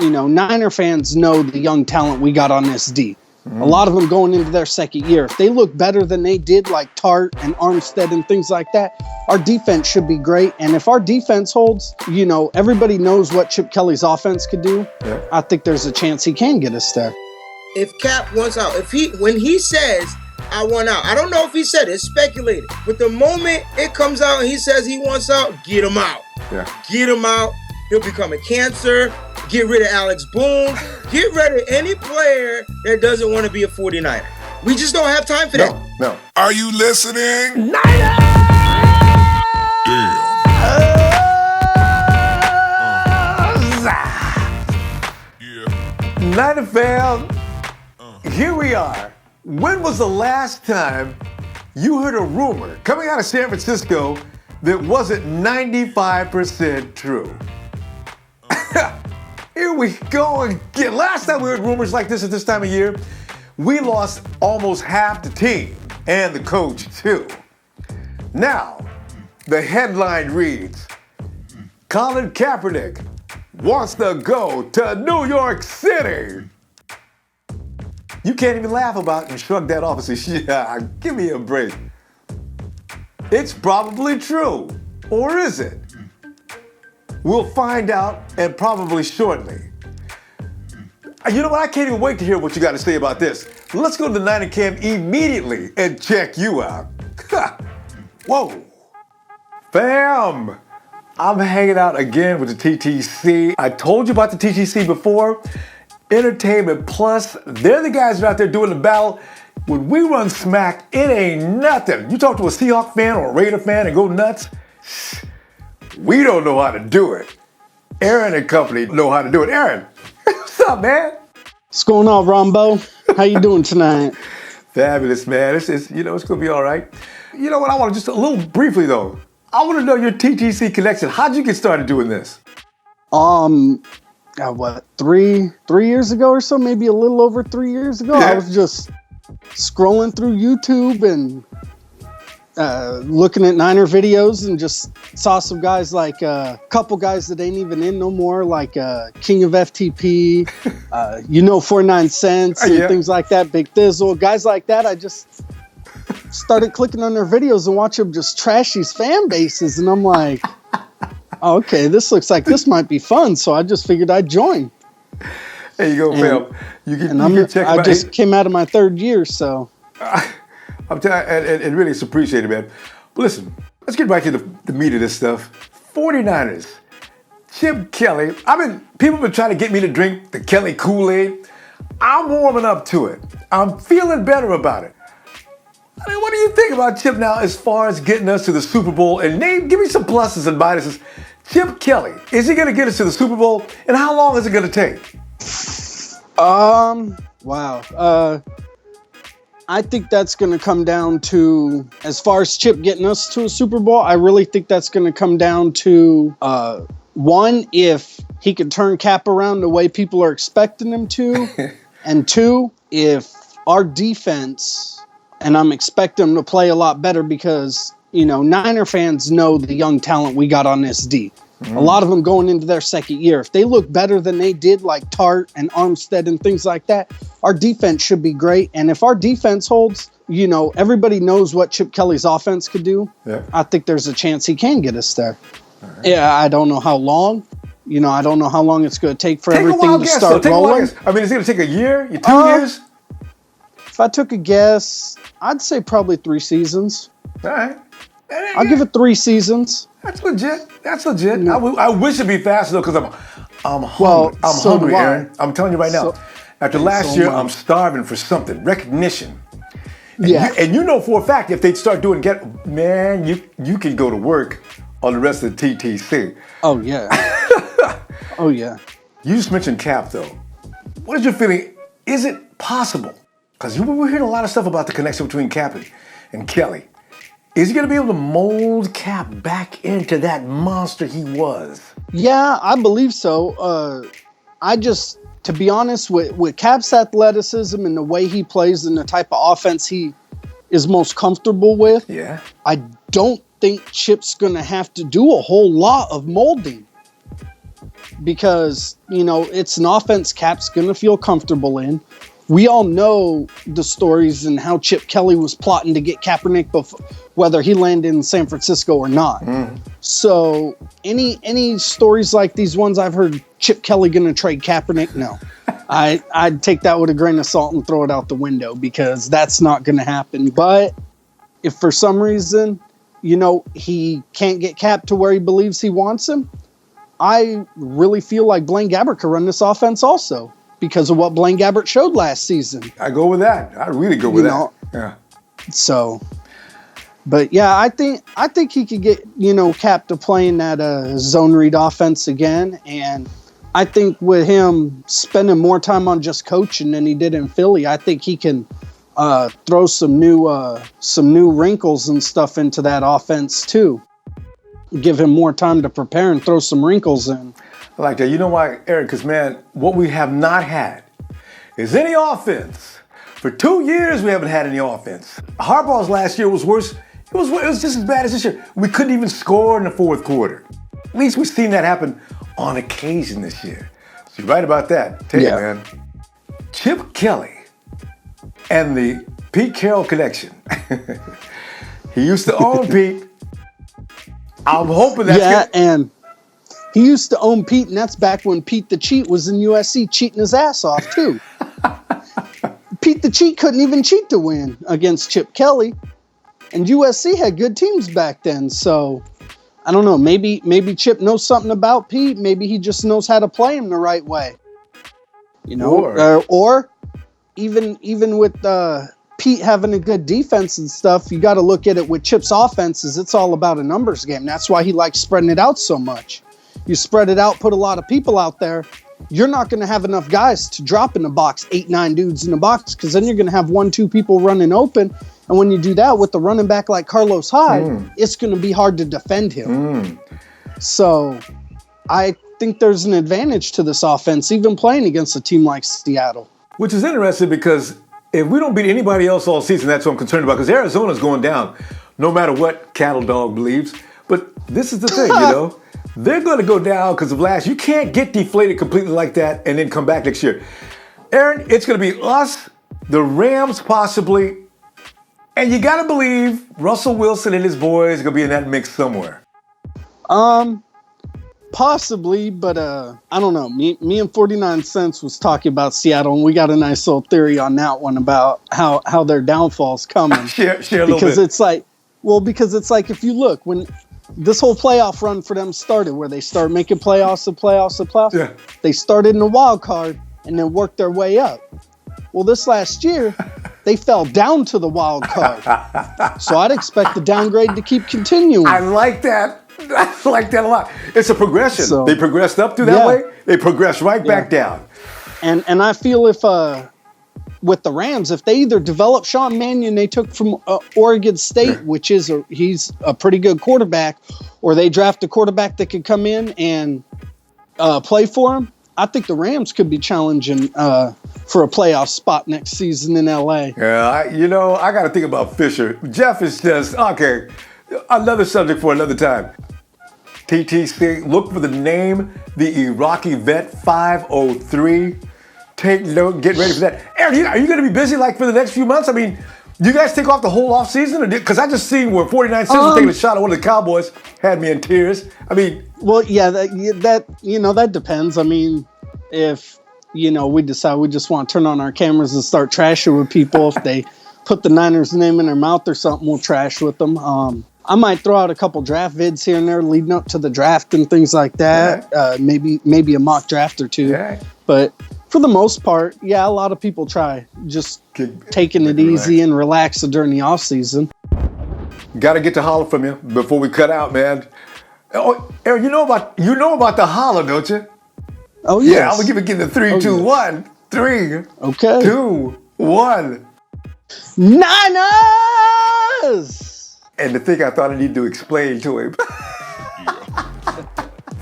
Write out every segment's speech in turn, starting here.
Niner fans know the young talent we got on this D. A lot of them going into their second year. If they look better than they did, like Tart and Armstead and things like that, our defense should be great. And if our defense holds, everybody knows what Chip Kelly's offense could do. Yeah. I think there's a chance he can get us there. If Cap wants out, when he says, I want out, I don't know if he said it, it's speculated. But the moment it comes out and he says he wants out, get him out. Yeah. Get him out. He'll become a cancer. Get rid of Alex Boone. Get rid of any player that doesn't want to be a 49er. We just don't have time for that. No. Are you listening? Niners! Yeah. Niner fam, here we are. When was the last time you heard a rumor coming out of San Francisco that wasn't 95% true? Here we go again. Last time we heard rumors like this at this time of year, we lost almost half the team and the coach too. Now, the headline reads, Colin Kaepernick wants to go to New York City. You can't even laugh about it and shrug that off and say, yeah, give me a break. It's probably true. Or is it? We'll find out, and probably shortly. You know what? I can't even wait to hear what you got to say about this. Let's go to the Niner camp immediately and check you out. Whoa. Fam, I'm hanging out again with the TTC. I told you about the TTC before. Entertainment Plus, they're the guys that are out there doing the battle. When we run smack, it ain't nothing. You talk to a Seahawks fan or a Raider fan and go nuts, we don't know how to do it. Aaron and company know how to do it. Aaron, what's up, man? What's going on, Ronbo? How you doing tonight? Fabulous, man. It's going to be all right. You know what? I want to just a little briefly, though. I want to know your TTC connection. How'd you get started doing this? 3 years ago or so, maybe a little over 3 years ago. Yeah. I was just scrolling through YouTube and looking at Niner videos and just saw some guys like a couple guys that ain't even in no more, like King of FTP, 49 Cents and things like that, Big Thizzle, guys like that. I just started clicking on their videos and watch them just trash these fan bases, and I'm like, oh, okay, this looks like this might be fun, so I just figured I'd join. There you go, Phil. I just came out of my third year, so. I'm telling you, and really it's appreciated, man. But listen, let's get back to the meat of this stuff. 49ers, Chip Kelly. People have been trying to get me to drink the Kelly Kool-Aid. I'm warming up to it. I'm feeling better about it. What do you think about Chip now as far as getting us to the Super Bowl? And give me some pluses and minuses. Chip Kelly, is he going to get us to the Super Bowl? And how long is it going to take? Wow. I think that's going to come down to, as far as Chip getting us to a Super Bowl, I really think that's going to come down to, one, if he could turn Cap around the way people are expecting him to, and two, if our defense, and I'm expecting them to play a lot better because, Niner fans know the young talent we got on this D. A lot of them going into their second year. If they look better than they did, like Tart and Armstead and things like that, our defense should be great. And if our defense holds, everybody knows what Chip Kelly's offense could do. Yeah. I think there's a chance he can get us there. Right. Yeah, I don't know how long. I don't know how long it's going to take for everything to start rolling. Is it going to take a year? 2 years? If I took a guess, I'd say probably 3 seasons. All right. I'll give it 3 seasons. That's legit. No. I wish it'd be faster though, because I'm hungry. I'm hungry, Aaron. I'm telling you right now. After last year, I'm starving for something, recognition. And for a fact, if they start doing you can go to work on the rest of the TTC. Oh yeah. Oh yeah. You just mentioned Cap though. What is your feeling? Is it possible? Because we're hearing a lot of stuff about the connection between Cap and Kelly. Is he going to be able to mold Cap back into that monster he was? Yeah, I believe so. To be honest, with Cap's athleticism and the way he plays and the type of offense he is most comfortable with, I don't think Chip's going to have to do a whole lot of molding. because, it's an offense Cap's going to feel comfortable in. We all know the stories and how Chip Kelly was plotting to get Kaepernick whether he landed in San Francisco or not. So any stories like these ones I've heard, Chip Kelly going to trade Kaepernick? No. I'd take that with a grain of salt and throw it out the window, because that's not going to happen. But if for some reason, he can't get Cap to where he believes he wants him, I really feel like Blaine Gabbert could run this offense also, because of what Blaine Gabbert showed last season. I go with that. I really go with that. Yeah. So, but yeah, I think he could get, Cap to playing that zone read offense again. And I think with him spending more time on just coaching than he did in Philly, I think he can throw some new wrinkles and stuff into that offense too. Give him more time to prepare and throw some wrinkles in. I like that. You know why, Eric? Because, man, what we have not had is any offense. For 2 years, we haven't had any offense. Harbaugh's last year was worse. It was just as bad as this year. We couldn't even score in the fourth quarter. At least we've seen that happen on occasion this year. So you're right about that. Tell you, man. Chip Kelly and the Pete Carroll connection. He used to own Pete. I'm hoping that's and he used to own Pete, and that's back when Pete the Cheat was in USC cheating his ass off, too. Pete the Cheat couldn't even cheat to win against Chip Kelly, and USC had good teams back then. So, I don't know. Maybe Chip knows something about Pete. Maybe he just knows how to play him the right way. Or even with Pete having a good defense and stuff, you got to look at it with Chip's offenses. It's all about a numbers game. That's why he likes spreading it out so much. You spread it out, put a lot of people out there, you're not going to have enough guys to drop in the box, 8-9 dudes in the box, because then you're going to have 1-2 people running open. And when you do that with the running back like Carlos Hyde, it's going to be hard to defend him. So I think there's an advantage to this offense, even playing against a team like Seattle. Which is interesting, because if we don't beat anybody else all season, that's what I'm concerned about, because Arizona's going down, no matter what Cattle Dog believes. But this is the thing, They're going to go down because of last year. You can't get deflated completely like that and then come back next year. Aaron, it's going to be us, the Rams possibly, and you got to believe Russell Wilson and his boys are going to be in that mix somewhere. Possibly, but I don't know. Me and 49 Cents was talking about Seattle, and we got a nice little theory on that one about how their downfall's coming. share a little bit. Because it's like if you look, when this whole playoff run for them started, where they start making playoffs. Yeah. They started in the wild card and then worked their way up. Well, this last year, they fell down to the wild card. So I'd expect the downgrade to keep continuing. I like that. I like that a lot. It's a progression. So, they progressed up through that way. They progressed right back down. And I feel if with the Rams, if they either develop Sean Mannion they took from Oregon State, which is he's a pretty good quarterback, or they draft a quarterback that could come in and play for him, I think the Rams could be challenging for a playoff spot next season in LA. Yeah, I got to think about Fisher. Jeff is just, okay, another subject for another time. TTC, look for the name, the Iraqi vet 503. Take note, get ready for that. Aaron, are you going to be busy for the next few months? I mean, you guys take off the whole off season? Because I just seen where 49 Cents was taking a shot at one of the Cowboys, had me in tears. I mean, well, yeah, that depends. I mean, if we decide we just want to turn on our cameras and start trashing with people, if they put the Niners name in their mouth or something, we'll trash with them. I might throw out a couple draft vids here and there leading up to the draft and things like that. Yeah. Maybe a mock draft or two. Yeah. But for the most part, yeah, a lot of people try just taking it easy and relax during the off season. Got to get the holler from you before we cut out, man. Oh, Aaron, you know about the holler, don't you? Oh yes. Yeah, I'm gonna give it the 3, 2, 1. 3, okay. 2, 1. Niners! And the thing I thought I needed to explain to him.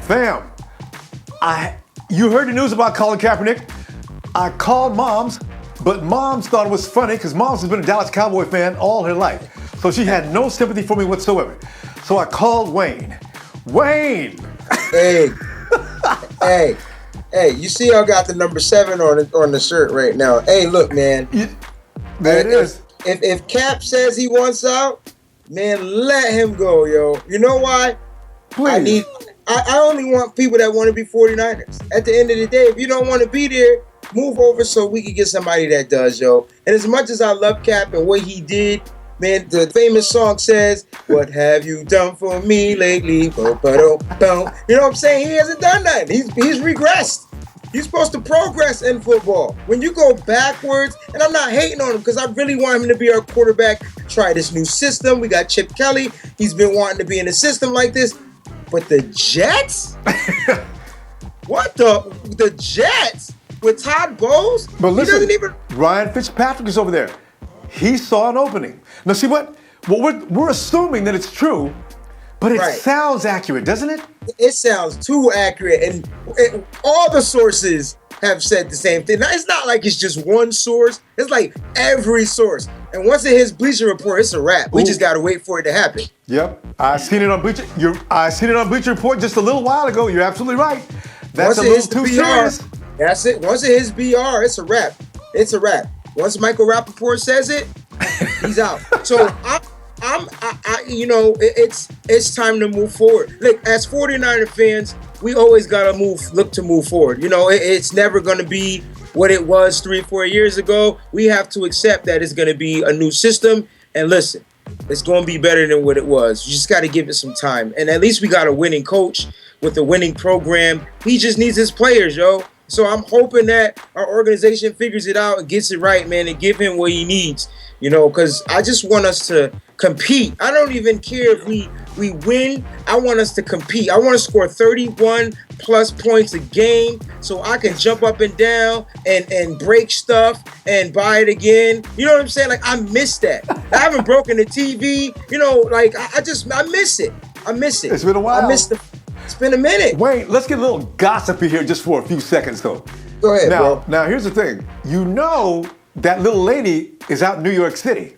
Fam, you heard the news about Colin Kaepernick. I called Moms, but Moms thought it was funny because Moms has been a Dallas Cowboy fan all her life. So she had no sympathy for me whatsoever. So I called Wayne. Wayne! Hey, Hey, you see I got the number 7 on the shirt right now. Hey, look, man. There it is. If Cap says he wants out, man, let him go, yo. You know why? Please. I only want people that want to be 49ers. At the end of the day, if you don't want to be there, move over so we can get somebody that does, yo. And as much as I love Cap and what he did, man, the famous song says, "What have you done for me lately?" You know what I'm saying? He hasn't done that. He's regressed. You're supposed to progress in football. When you go backwards, and I'm not hating on him because I really want him to be our quarterback, try this new system. We got Chip Kelly. He's been wanting to be in a system like this. But the Jets? What the Jets? With Todd Bowles? But listen, he doesn't even... Ryan Fitzpatrick is over there. He saw an opening. Now see what? Well, we're assuming that it's true, but it sounds accurate, doesn't it? It sounds too accurate, and all the sources have said the same thing. Now, it's not like it's just one source. It's like every source. And once it hits Bleacher Report, it's a wrap. We just got to wait for it to happen. Yep. I seen it on Bleacher Report just a little while ago. You're absolutely right. That's a little too serious. That's it. Once it hits BR, it's a wrap. It's a wrap. Once Michael Rappaport says it, he's out. So it's time to move forward. Look, as 49er fans, we always gotta look to move forward. You know, it's never gonna be what it was 3-4 years ago. We have to accept that it's gonna be a new system. And listen, it's gonna be better than what it was. You just gotta give it some time. And at least we got a winning coach with a winning program. He just needs his players, yo. So I'm hoping that our organization figures it out and gets it right, man, and give him what he needs, you know, because I just want us to compete. I don't even care if we win. I want us to compete. I want to score 31 plus points a game so I can jump up and down and break stuff and buy it again. You know what I'm saying? Like, I miss that. I haven't broken the TV. You know, like, I miss it. I miss it. It's been a while. It's been a minute. Wayne, let's get a little gossipy here just for a few seconds, though. Go ahead, bro. Now, here's the thing. You know that little lady is out in New York City.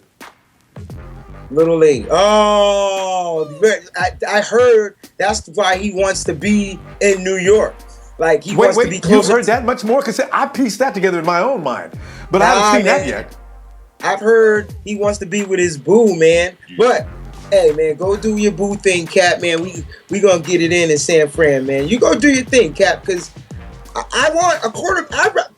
Little lady. Oh, I heard that's why he wants to be in New York. Like, he wants to be closer. You've heard that much more? Because I pieced that together in my own mind. But I haven't seen that yet. I've heard he wants to be with his boo, man. But... hey, man, go do your boo thing, Cap, man. We gonna get it in San Fran, man. You go do your thing, Cap, because I want a quarter.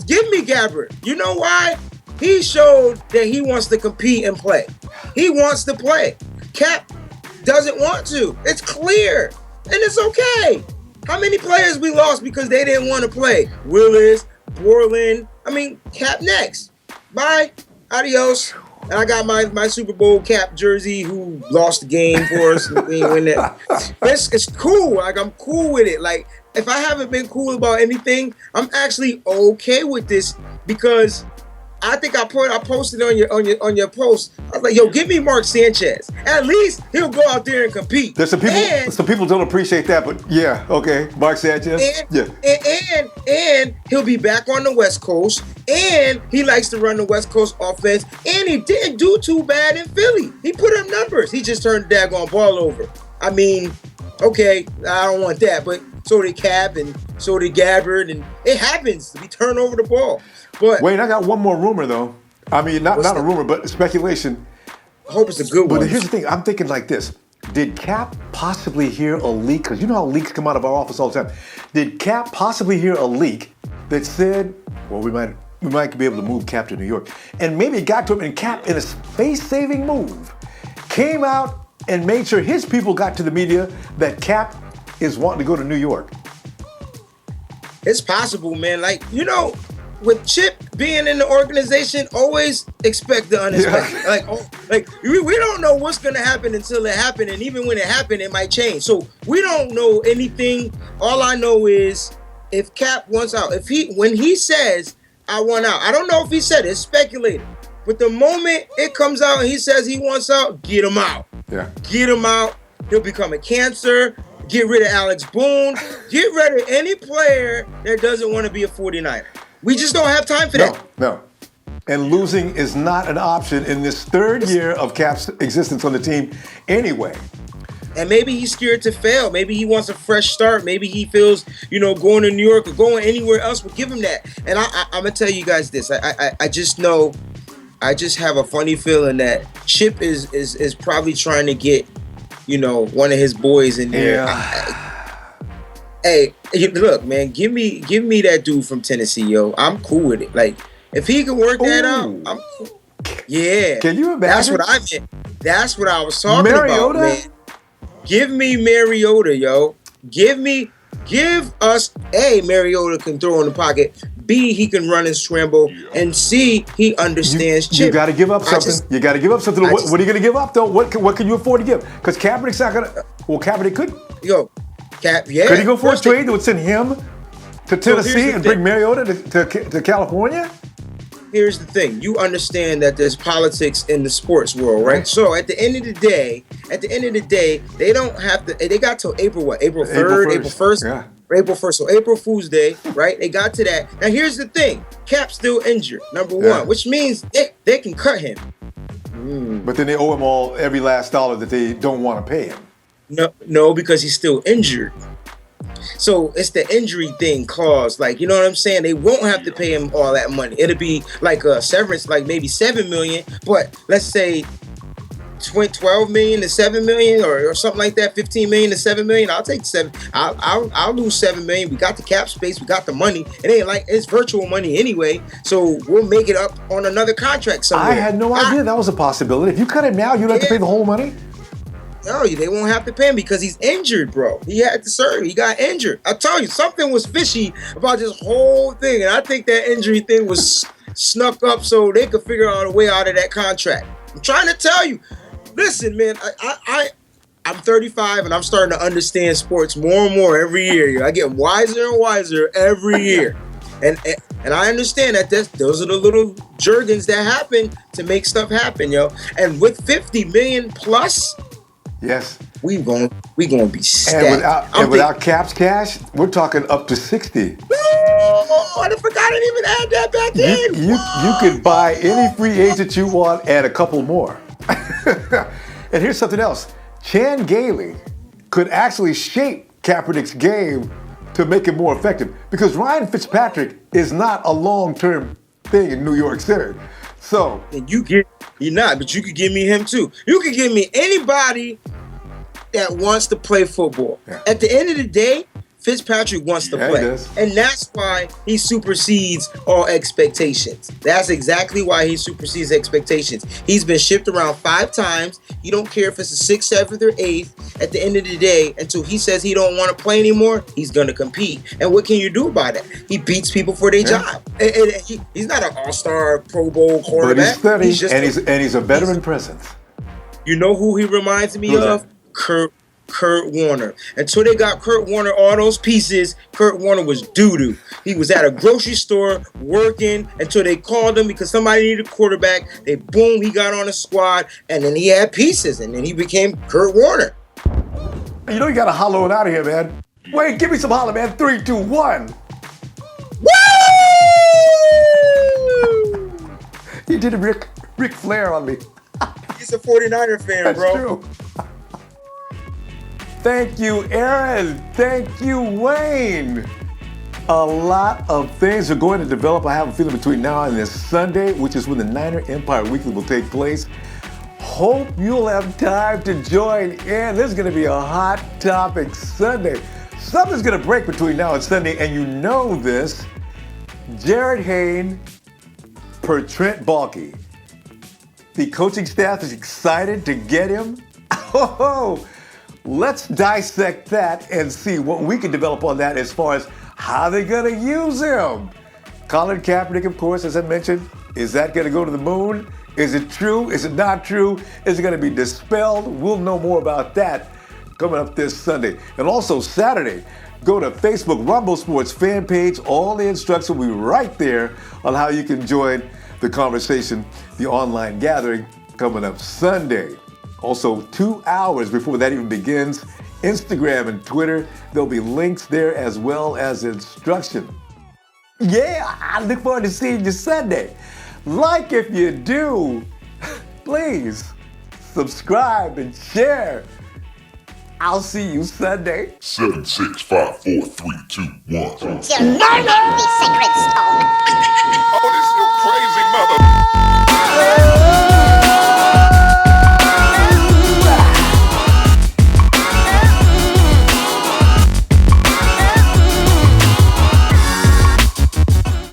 Give me Gabbert. You know why? He showed that he wants to compete and play. He wants to play. Cap doesn't want to. It's clear, and it's okay. How many players we lost because they didn't want to play? Willis, Borland. I mean, Cap next. Bye. Adios. And I got my Super Bowl Cap jersey who lost the game for us. And we didn't win that. It's cool. Like, I'm cool with it. Like, if I haven't been cool about anything, I'm actually okay with this because I think I posted on your post. I was like, yo, give me Mark Sanchez. At least he'll go out there and compete. There's some people don't appreciate that, but yeah, okay. Mark Sanchez. And he'll be back on the West Coast. And he likes to run the West Coast offense. And he didn't do too bad in Philly. He put up numbers. He just turned the daggone ball over. I mean, okay, I don't want that, but so did Cap and so did Gabbert, and it happens. We turn over the ball. But wait, I got one more rumor though. I mean, not a rumor, but speculation. I hope it's a good one. But here's the thing. I'm thinking like this. Did Cap possibly hear a leak? Because you know how leaks come out of our office all the time. Did Cap possibly hear a leak that said, well, we might be able to move Cap to New York? And maybe it got to him, and Cap, in a space-saving move, came out and made sure his people got to the media that Cap is wanting to go to New York. It's possible, man. Like, you know, with Chip being in the organization, always expect the unexpected. Yeah. We don't know what's going to happen until it happens, and even when it happens, it might change. So we don't know anything. All I know is if Cap wants out, when he says, I want out, I don't know if he said it, it's speculated. But the moment it comes out and he says he wants out, get him out. Yeah. Get him out. He'll become a cancer. Get rid of Alex Boone. Get rid of any player that doesn't want to be a 49er. We just don't have time for that. No. And losing is not an option in this third year of Cap's existence on the team anyway. And maybe he's scared to fail. Maybe he wants a fresh start. Maybe he feels, going to New York or going anywhere else will give him that. And I'm going to tell you guys this. I just know, I just have a funny feeling that Chip is probably trying to get, one of his boys in there. Yeah. Hey, look, man, give me that dude from Tennessee, yo. I'm cool with it. Like, if he can work that out, I'm cool. Yeah. Can you imagine? That's what I meant. That's what I was talking Mariota? about, man. Give me Mariota, yo. Give us A, Mariota can throw in the pocket. B, he can run and scramble. And C, he understands Chip. You got to give up something. You got to give up something. What are you going to give up, though? What can you afford to give? Because Kaepernick's not going to. Well, Kaepernick could. Yo, yeah. Could he go for a trade that would send him to Tennessee and bring Mariota to California? Here's the thing. You understand that there's politics in the sports world, right? So at the end of the day, they don't have to. They got till April what? April 3rd, April 1st. Yeah. April 1st. So April Fool's Day, right? They got to that. Now here's the thing. Cap's still injured, number one, which means they can cut him. But then they owe him every last dollar that they don't want to pay him. No, because he's still injured. So it's the injury thing clause. Like, you know what I'm saying? They won't have to pay him all that money. It'll be like a severance, like maybe $7 million, but let's say 12 million to 7 million or something like that, 15 million to 7 million. I'll take 7. I'll lose 7 million. We got the cap space. We got the money. It ain't like it's virtual money anyway. So we'll make it up on another contract somewhere. I had no idea that was a possibility. If you cut him now, you don't have to pay the whole money? No, they won't have to pay him because he's injured, bro. He had to serve. He got injured. I tell you, something was fishy about this whole thing. And I think that injury thing was snuck up so they could figure out a way out of that contract. I'm trying to tell you. Listen, man, I'm 35 and I'm starting to understand sports more and more every year. I get wiser and wiser every year. And I understand that those are the little jergins that happen to make stuff happen, yo. And with 50 million plus, yes, we gonna be stacked. And without Cap's cash, we're talking up to 60. Oh, I forgot I didn't even add that back in. You could buy any free agent you want and a couple more. And here's something else. Chan Gailey could actually shape Kaepernick's game to make it more effective because Ryan Fitzpatrick is not a long-term thing in New York City. So and you're not, but you could give me him too. You could give me anybody that wants to play football. Yeah. At the end of the day, Fitzpatrick wants to play. And that's why he supersedes all expectations. That's exactly why he supersedes expectations. He's been shipped around 5 times. He don't care if it's the 6th, 7th, or 8th. At the end of the day, until he says he don't want to play anymore, he's going to compete. And what can you do about it? He beats people for their job. And he's not an all-star Pro Bowl quarterback. But he's steady, and he's a veteran presence. You know who he reminds me of? Kurt Warner. Until they got Kurt Warner all those pieces, Kurt Warner was doo-doo. He was at a grocery store working until they called him because somebody needed a quarterback. He got on a squad, and then he had pieces, and then he became Kurt Warner. You know you got to hollow it out of here, man. Wait, give me some holler, man. 3, 2, 1. Woo! You did a Ric Flair on me. He's a 49er fan, That's bro. True. Thank you, Aaron. Thank you, Wayne. A lot of things are going to develop, I have a feeling, between now and this Sunday, which is when the Niner Empire Weekly will take place. Hope you'll have time to join in. This is going to be a hot topic Sunday. Something's going to break between now and Sunday, and you know this. Jared Hayne per Trent Baalke. The coaching staff is excited to get him. Oh, let's dissect that and see what we can develop on that as far as how they're going to use him. Colin Kaepernick, of course, as I mentioned, is that going to go to the moon? Is it true? Is it not true? Is it going to be dispelled? We'll know more about that coming up this Sunday. And also Saturday, go to Facebook Ronbo Sports fan page. All the instructions will be right there on how you can join the conversation, the online gathering coming up Sunday. Also, 2 hours before that even begins, Instagram and Twitter, there'll be links there as well as instruction. Yeah, I look forward to seeing you Sunday. Like if you do, please subscribe and share. I'll see you Sunday. 7, 6, 5, 4, 3, 2, 1. Till murder the sacred stone.